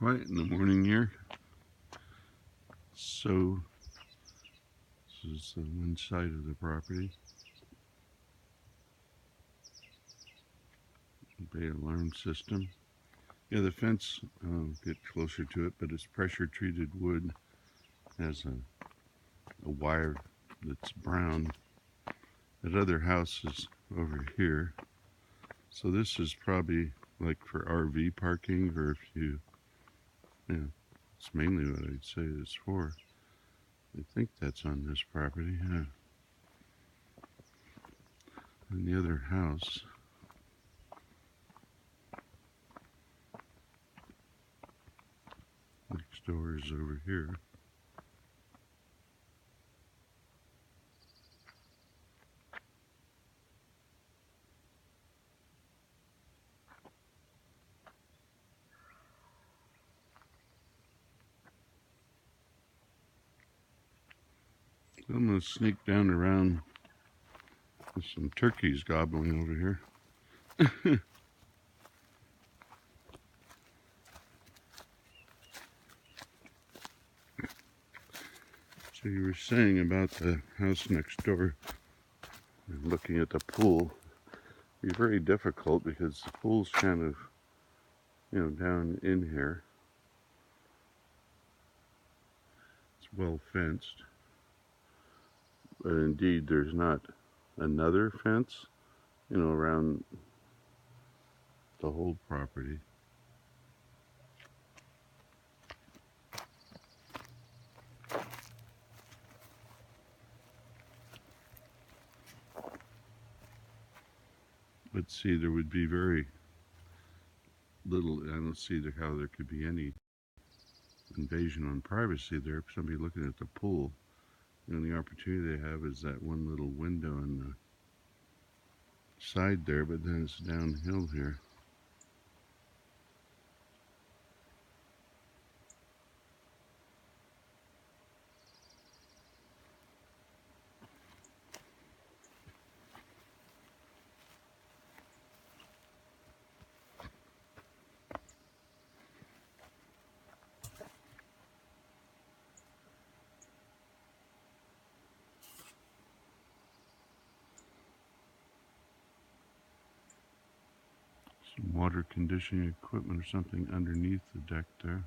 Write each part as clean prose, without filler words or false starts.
Quiet in the morning here. So this is one side of the property. Bay alarm system. Yeah, the fence, I'll get closer to it, but it's pressure treated wood. Has a wire that's brown. That other house is over here. So this is probably like for RV parking, or if you, yeah, it's mainly what I'd say it's for. I think that's on this property, yeah. And the other house, next door, is over here. I'm going to sneak down around with some turkeys gobbling over here. So you were saying about the house next door and looking at the pool. It'd be very difficult because the pool's kind of, down in here. It's well fenced. But indeed, there's not another fence, around the whole property. But see, there would be very little, I don't see how there could be any invasion on privacy there. If somebody looking at the pool, the opportunity they have is that one little window on the side there, but then it's downhill here. Some water conditioning equipment or something underneath the deck there.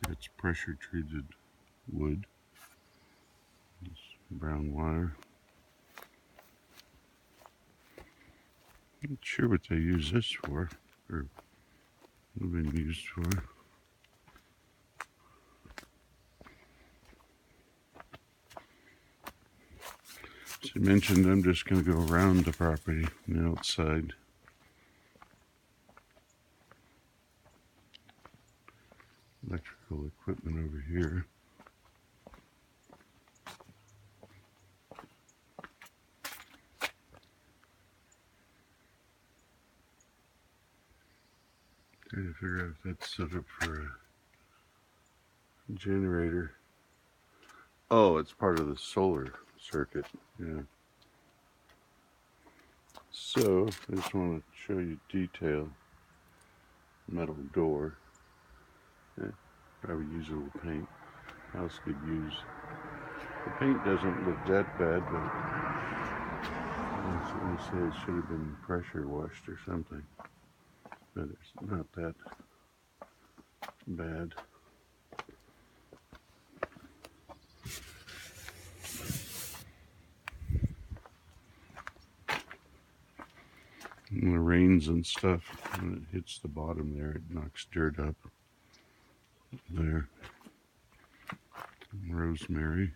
It's pressure treated wood. It's brown wire. Not sure what they use this for, or have been used for. As I mentioned, I'm just going to go around the property on the outside. Electrical equipment over here. Trying to figure out if that's set up for a generator. Oh, it's part of the solar circuit, yeah. So, I just want to show you detail. Metal door. Yeah, probably use a little paint. House could use. The paint doesn't look that bad, but I say it should have been pressure washed or something. But it's not that bad. When it rains and stuff, when it hits the bottom there, it knocks dirt up. There. Rosemary.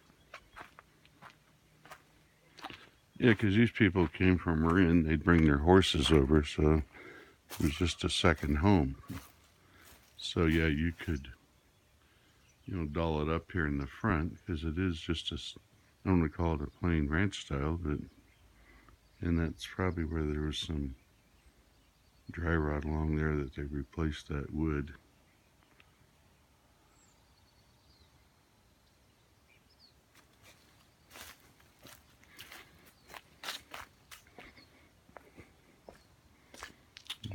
Yeah, because these people came from Marin, they'd bring their horses over, so it was just a second home. So yeah, you could, doll it up here in the front, because it is just I don't want to call it a plain ranch style, but, and that's probably where there was some dry rot along there that they replaced that wood.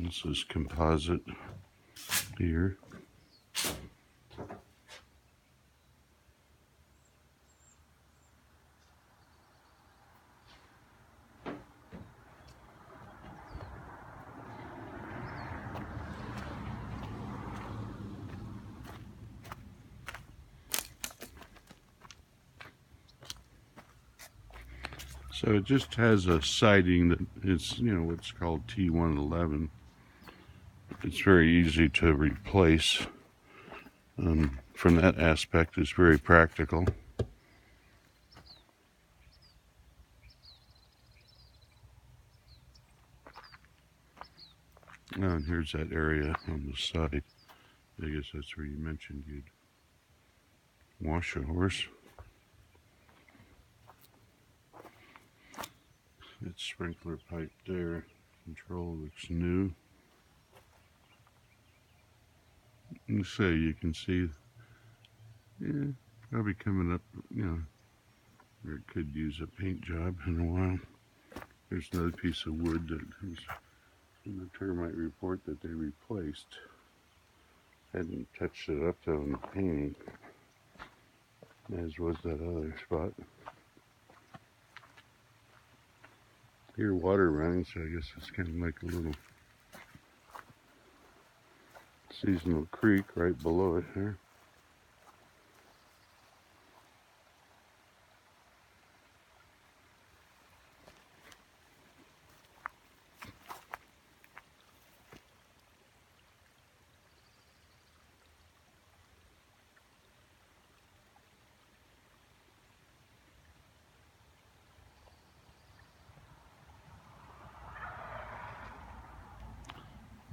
This is composite here. So it just has a siding that is, what's called T111. It's very easy to replace. From that aspect, it's very practical. Oh, and here's that area on the side. I guess that's where you mentioned you'd wash a horse. That sprinkler pipe there. Control looks new. And so you can see, probably coming up, or it could use a paint job in a while. There's another piece of wood that was in the termite report that they replaced. Hadn't touched it up though in the painting, as was that other spot. Here water running, so I guess it's kind of like a little seasonal creek right below it here.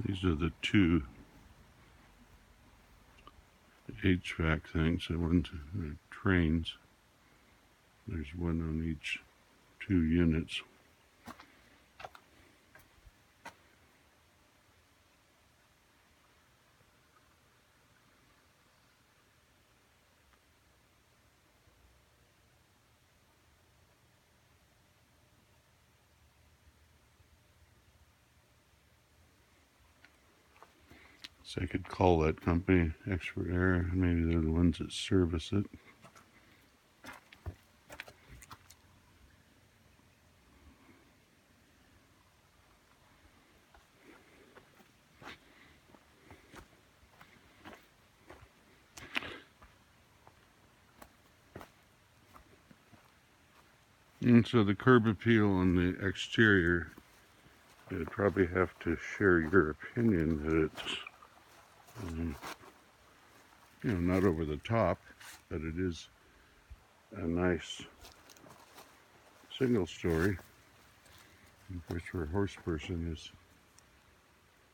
These are the two HVAC things. They're trains. There's one on each 2 units. So I could call that company Expert Air. Maybe they're the ones that service it. And so the curb appeal on the exterior, you'd probably have to share your opinion that it's, not over the top, but it is a nice single story. Of course, for a horse person, this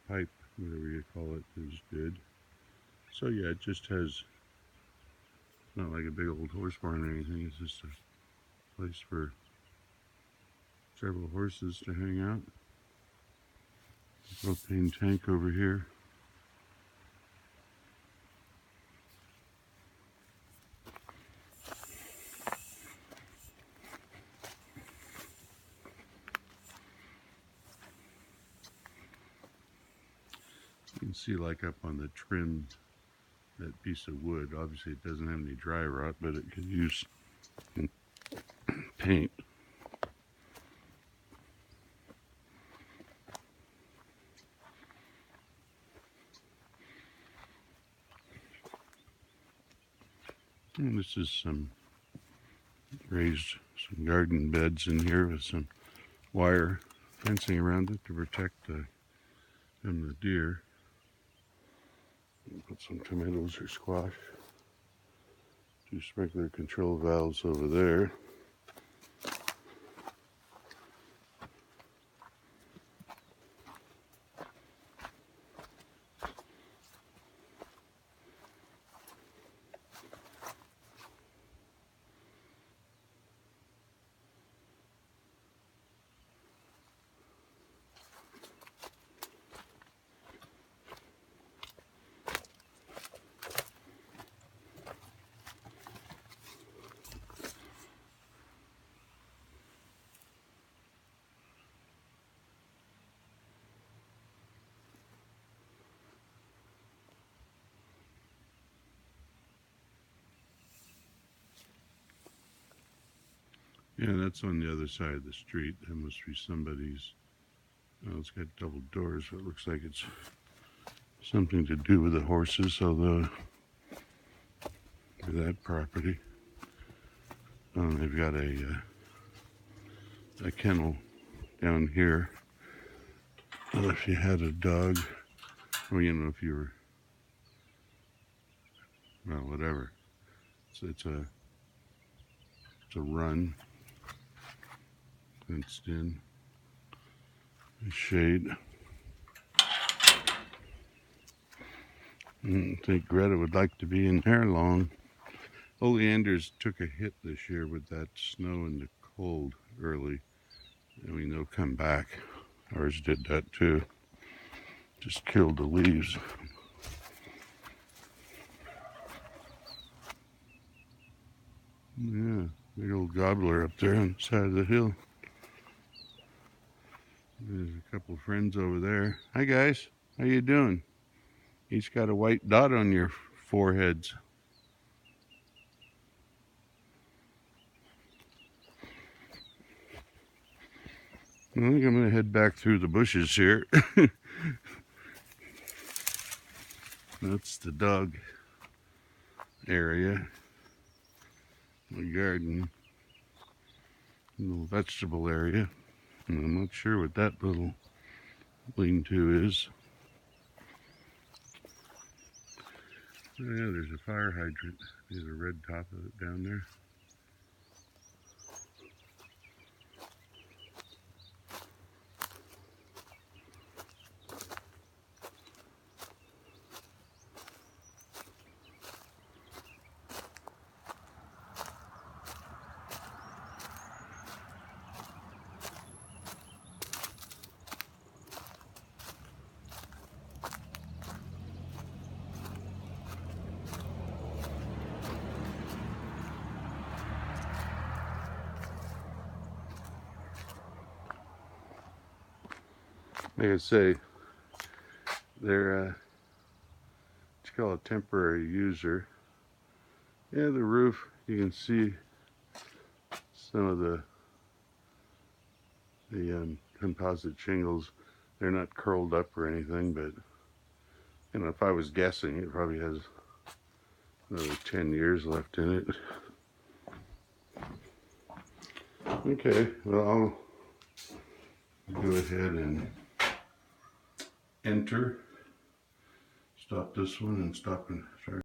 pipe, whatever you call it, is good. So yeah, it just has, not like a big old horse barn or anything, it's just a place for several horses to hang out. Propane tank over here. You can see like up on the trim, that piece of wood, obviously it doesn't have any dry rot, but it could use paint. And this is some garden beds in here with some wire fencing around it to protect from the deer. Put some tomatoes or squash. 2 sprinkler control valves over there. Yeah, that's on the other side of the street. That must be somebody's. Oh, it's got double doors, so it looks like it's something to do with the horses, although for that property. They've got a kennel down here. Well, if you had a dog, or you know, if you were, well, whatever. It's a run, fenced in, shade. I think Greta would like to be in there long. Oleanders took a hit this year with that snow and the cold early, and we know come back. Ours did that too. Just killed the leaves. Yeah, big old gobbler up there on the side of the hill. There's a couple friends over there. Hi guys, how you doing? Each got a white dot on your foreheads. I think I'm going to head back through the bushes here. That's the dog area, the garden, little vegetable area. And I'm not sure what that little lean-to is. Oh yeah, there's a fire hydrant. There's a red top of it down there. Like I say, they're what you call a temporary user. Yeah, the roof, you can see some of the composite shingles. They're not curled up or anything, but you know, if I was guessing, it probably has another 10 years left in it. Okay, well, I'll go ahead and enter. Stop this one and stop and start.